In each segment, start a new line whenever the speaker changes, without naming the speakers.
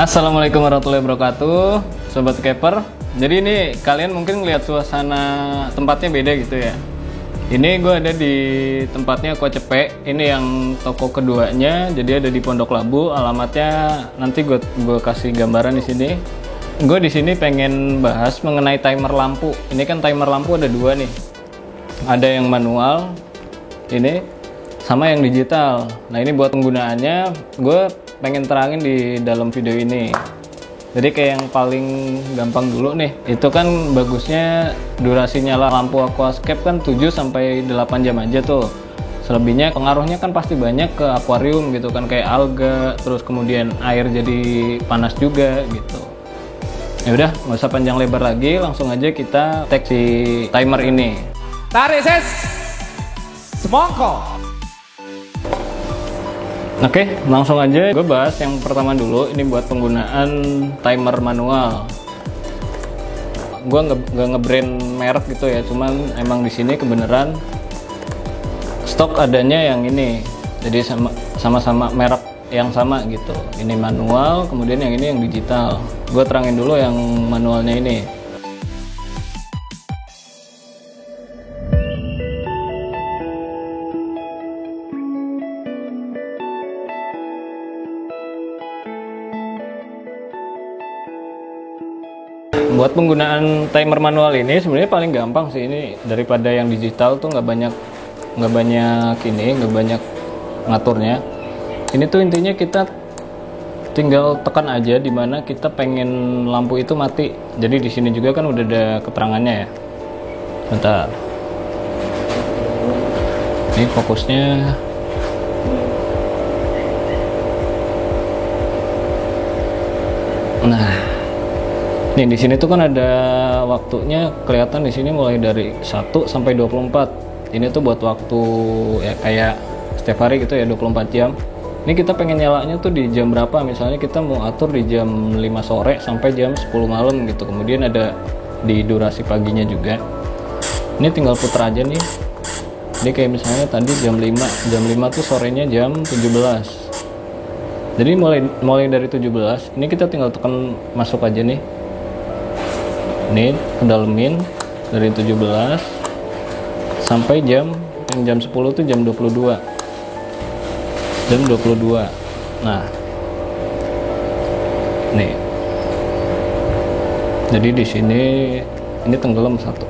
Assalamualaikum warahmatullahi wabarakatuh, Sobat Keper. Jadi ini kalian mungkin lihat suasana tempatnya beda gitu ya. Ini gue ada di tempatnya Aqua Cepek. Ini yang toko keduanya. Jadi ada di Pondok Labu. Alamatnya nanti gue kasih gambaran di sini. Gue di sini pengen bahas mengenai timer lampu. Ini kan timer lampu ada dua nih. Ada yang manual, ini sama yang digital. Nah ini buat penggunaannya gue pengen terangin di dalam video ini. Jadi kayak yang paling gampang dulu nih, itu kan bagusnya durasi nyala lampu aquascape kan 7 sampai 8 jam aja tuh. Selebihnya pengaruhnya kan pasti banyak ke akuarium gitu kan, kayak alga, terus kemudian air jadi panas juga gitu. Ya udah, nggak usah panjang lebar lagi, langsung aja kita tag si timer ini.
Tarik ses, semongko.
Oke, langsung aja gue bahas yang pertama dulu. Ini buat penggunaan timer manual. Gue nggak nge-brand merek gitu ya, cuman emang di sini kebenaran stok adanya yang ini. Jadi sama-sama merek yang sama gitu. Ini manual, kemudian yang ini yang digital. Gue terangin dulu yang manualnya ini. Buat penggunaan timer manual ini sebenarnya paling gampang sih, ini daripada yang digital tuh nggak banyak ngaturnya. Ini tuh intinya kita tinggal tekan aja di mana kita pengen lampu itu mati. Jadi di sini juga kan udah ada keterangannya ya. Bentar. Ini fokusnya. Nah. Nih di sini tuh kan ada waktunya, kelihatan di sini mulai dari 1 sampai 24. Ini tuh buat waktu ya kayak setiap hari gitu ya, 24 jam. Ini kita pengen nyalanya tuh di jam berapa, misalnya kita mau atur di jam 5 sore sampai jam 10 malam gitu. Kemudian ada di durasi paginya juga. Ini tinggal puter aja nih. Ini kayak misalnya tadi jam 5 tuh sorenya jam 17. Jadi mulai dari 17, ini kita tinggal tekan masuk aja nih. Ini kedalamin dari 17 sampai jam 10 tuh jam 22. Nah. Nih. Jadi di sini ini tenggelam satu.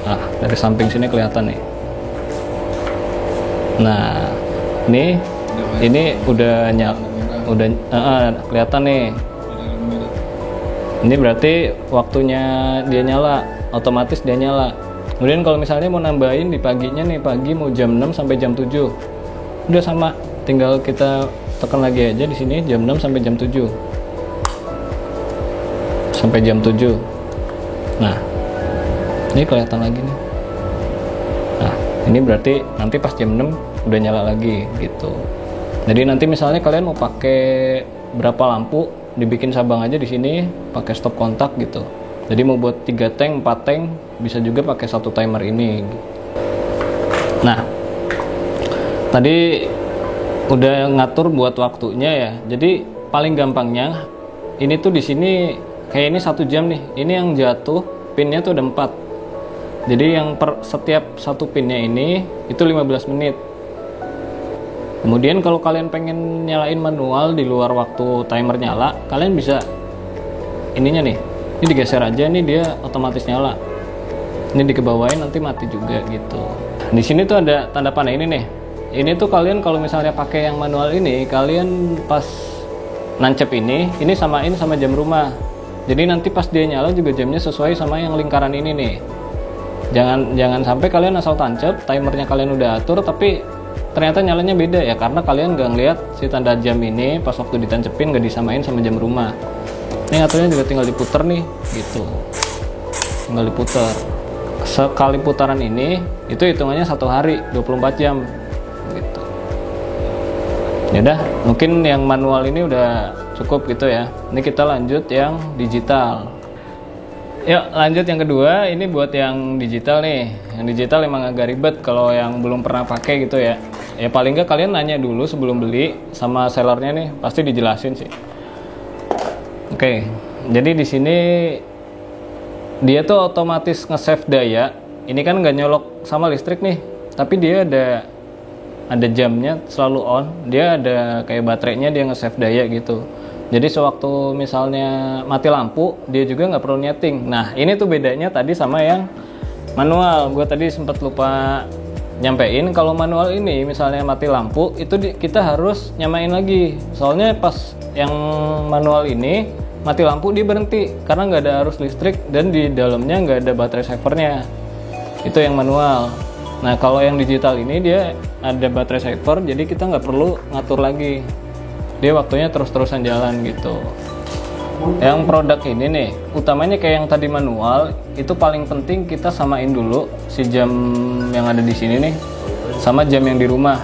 Nah, dari samping sini kelihatan nih. Nah, ini udah kelihatan nih. Ini berarti waktunya dia nyala, otomatis dia nyala. Kemudian kalau misalnya mau nambahin di paginya nih, pagi mau jam 6 sampai jam 7. Udah sama, tinggal kita tekan lagi aja di sini jam 6 sampai jam 7. Sampai jam 7. Nah. Ini kelihatan lagi nih. Nah, ini berarti nanti pas jam 6 udah nyala lagi gitu. Jadi nanti misalnya kalian mau pakai berapa lampu, dibikin sabang aja di sini pakai stop kontak gitu. Jadi mau buat 3 tank, 4 tank bisa juga pakai satu timer ini. Nah, tadi udah ngatur buat waktunya ya. Jadi paling gampangnya ini tuh di sini kayak ini 1 jam nih. Ini yang jatuh pinnya tuh ada 4. Jadi yang per setiap satu pinnya ini itu 15 menit. Kemudian kalau kalian pengen nyalain manual di luar waktu timer nyala, kalian bisa ininya nih, ini digeser aja nih, dia otomatis nyala. Ini dikebawain nanti mati juga gitu. Di sini tuh ada tanda panah ini nih. Ini tuh kalian kalau misalnya pakai yang manual ini, kalian pas nancep ini samain sama jam rumah. Jadi nanti pas dia nyala juga jamnya sesuai sama yang lingkaran ini nih. Jangan sampai kalian asal tancap, timernya kalian udah atur tapi ternyata nyalanya beda ya, karena kalian nggak ngeliat si tanda jam ini pas waktu ditancepin nggak disamain sama jam rumah. Ini ngaturnya juga tinggal diputer nih gitu, tinggal diputer. Sekali putaran ini itu hitungannya 1 hari 24 jam gitu. Yaudah, mungkin yang manual ini udah cukup gitu ya. Ini kita lanjut yang digital. Yuk lanjut yang kedua. Ini buat yang digital nih. Yang digital emang agak ribet kalau yang belum pernah pakai gitu ya. Ya paling nggak kalian nanya dulu sebelum beli sama sellernya nih, pasti dijelasin sih. Oke, jadi di sini dia tuh otomatis nge-save daya. Ini kan nggak nyolok sama listrik nih, tapi dia ada jamnya selalu on. Dia ada kayak baterainya, dia nge-save daya gitu. Jadi sewaktu misalnya mati lampu, dia juga nggak perlu nyeting. Nah, ini tuh bedanya tadi sama yang manual. Gue tadi sempat lupa nyampein, kalau manual ini misalnya mati lampu, itu kita harus nyamain lagi. Soalnya pas yang manual ini mati lampu dia berhenti karena nggak ada arus listrik dan di dalamnya nggak ada baterai savernya. Itu yang manual. Nah, kalau yang digital ini dia ada baterai saver, jadi kita nggak perlu ngatur lagi. Dia waktunya terus-terusan jalan gitu. Yang produk ini nih, utamanya kayak yang tadi manual, itu paling penting kita samain dulu si jam yang ada di sini nih sama jam yang di rumah.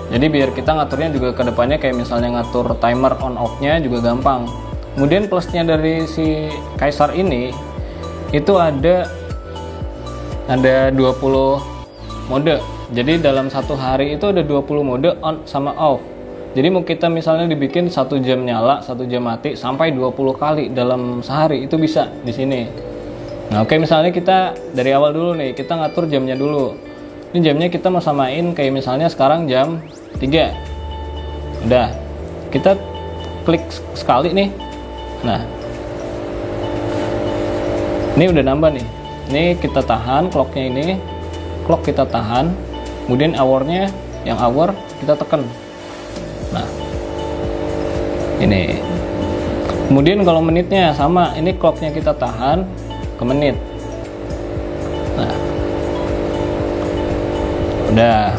Jadi biar kita ngaturnya juga ke depannya kayak misalnya ngatur timer on off-nya juga gampang. Kemudian plusnya dari si Kaisar ini itu ada 20 mode. Jadi dalam satu hari itu ada 20 mode on sama off. Jadi mau kita misalnya dibikin 1 jam nyala, 1 jam mati sampai 20 kali dalam sehari itu bisa di sini. Nah, oke, misalnya kita dari awal dulu nih, kita ngatur jamnya dulu. Ini jamnya kita mau samain kayak misalnya sekarang jam 3. Udah. Kita klik sekali nih. Nah. Ini udah nambah nih. Ini kita tahan clocknya ini. Clock kita tahan. Kemudian hour-nya, yang hour kita tekan. Nah, ini. Kemudian kalau menitnya sama, ini clocknya kita tahan ke menit. Nah, udah.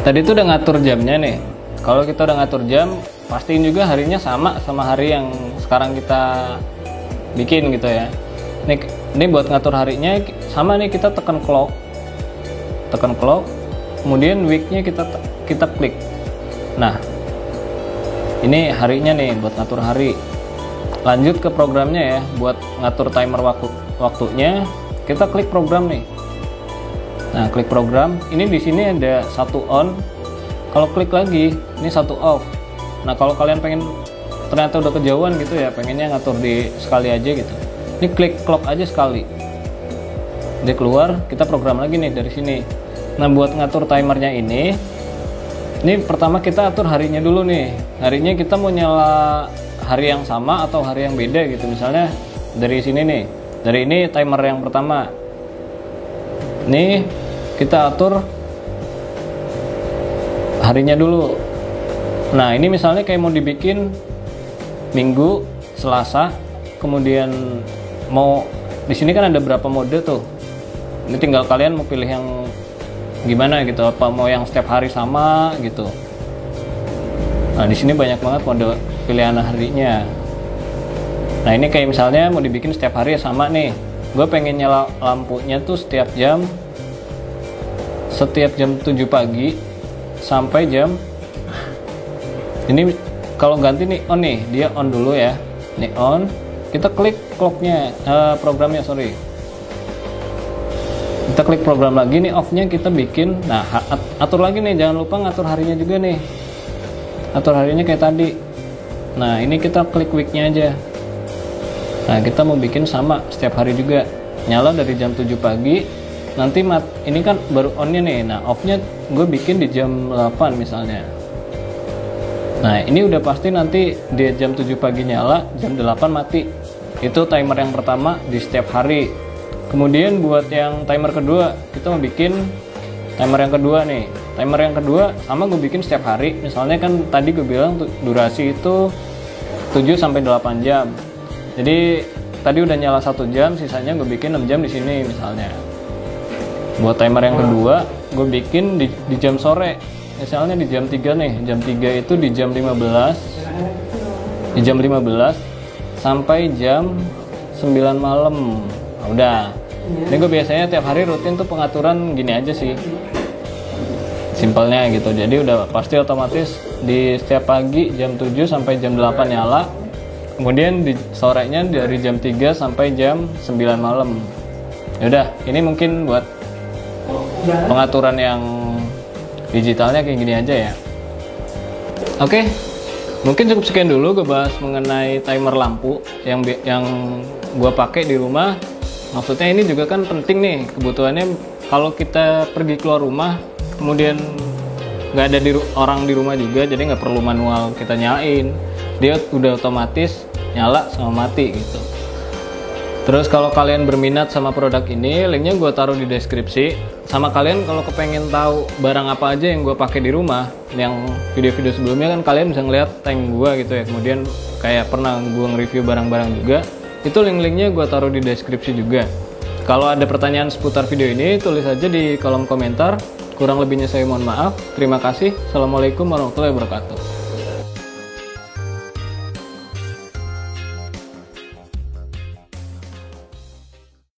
Tadi itu udah ngatur jamnya nih. Kalau kita udah ngatur jam, pastiin juga harinya sama hari yang sekarang kita bikin gitu ya. Ini buat ngatur harinya sama nih, kita tekan clock, kemudian weeknya kita klik. Nah, ini harinya nih buat ngatur hari. Lanjut ke programnya ya, buat ngatur timer waktunya, kita klik program nih. Nah, klik program. Ini di sini ada 1 on. Kalau klik lagi, ini 1 off. Nah, kalau kalian pengen ternyata udah kejauhan gitu ya, pengennya ngatur di sekali aja gitu. Ini klik clock aja sekali. Dia keluar, kita program lagi nih dari sini. Nah, buat ngatur timernya ini pertama kita atur harinya dulu nih. Harinya kita mau nyala hari yang sama atau hari yang beda gitu. Misalnya dari sini nih, dari ini timer yang pertama. Nih kita atur harinya dulu. Nah, ini misalnya kayak mau dibikin Minggu, Selasa, kemudian mau di sini kan ada berapa mode tuh. Ini tinggal kalian mau pilih yang gimana gitu, apa mau yang setiap hari sama gitu. Nah, di sini banyak banget mode pilihan harinya. Nah, ini kayak misalnya mau dibikin setiap hari sama nih. Gue pengen nyala lampunya tuh setiap jam 7 pagi sampai jam ini. Kalau ganti nih on nih, dia on dulu ya. Ini on, kita klik clocknya, programnya sorry. Kita klik program lagi nih, off-nya kita bikin. Nah, atur lagi nih, jangan lupa ngatur harinya juga nih. Atur harinya kayak tadi. Nah, ini kita klik week-nya aja. Nah, kita mau bikin sama setiap hari juga. Nyala dari jam 7 pagi. Nanti ini kan baru on-nya nih. Nah, off-nya gue bikin di jam 8 misalnya. Nah, ini udah pasti nanti di jam 7 pagi nyala, jam 8 mati. Itu timer yang pertama di setiap hari. Kemudian buat yang timer kedua, kita mau bikin timer yang kedua nih. Timer yang kedua sama gue bikin setiap hari. Misalnya kan tadi gue bilang durasi itu 7-8 jam. Jadi tadi udah nyala 1 jam, sisanya gue bikin 6 jam di sini misalnya. Buat timer yang kedua, gue bikin di jam sore. Misalnya di jam 3 nih. Jam 3 itu di jam 15. Di jam 15 sampai jam 9 malam. Udah. Ini gue biasanya tiap hari rutin tuh pengaturan gini aja sih, simpelnya gitu. Jadi udah pasti otomatis di setiap pagi jam 7 sampai jam 8 nyala. Kemudian di sorenya dari jam 3 sampai jam 9 malam. Yaudah, ini mungkin buat pengaturan yang digitalnya kayak gini aja ya. Oke, Mungkin cukup sekian dulu gue bahas mengenai timer lampu yang gue pakai di rumah. Maksudnya ini juga kan penting nih kebutuhannya kalau kita pergi keluar rumah, kemudian nggak ada orang di rumah juga, jadi nggak perlu manual kita nyalain, dia udah otomatis nyala sama mati gitu. Terus kalau kalian berminat sama produk ini, linknya gue taruh di deskripsi. Sama kalian kalau kepengen tahu barang apa aja yang gue pakai di rumah, yang video-video sebelumnya kan kalian bisa ngeliat tank gue gitu ya. Kemudian kayak pernah gue nge-review barang-barang juga. Itu link-linknya gue taruh di deskripsi juga. Kalau ada pertanyaan seputar video ini, tulis aja di kolom komentar. Kurang lebihnya saya mohon maaf. Terima kasih. Assalamualaikum warahmatullahi wabarakatuh.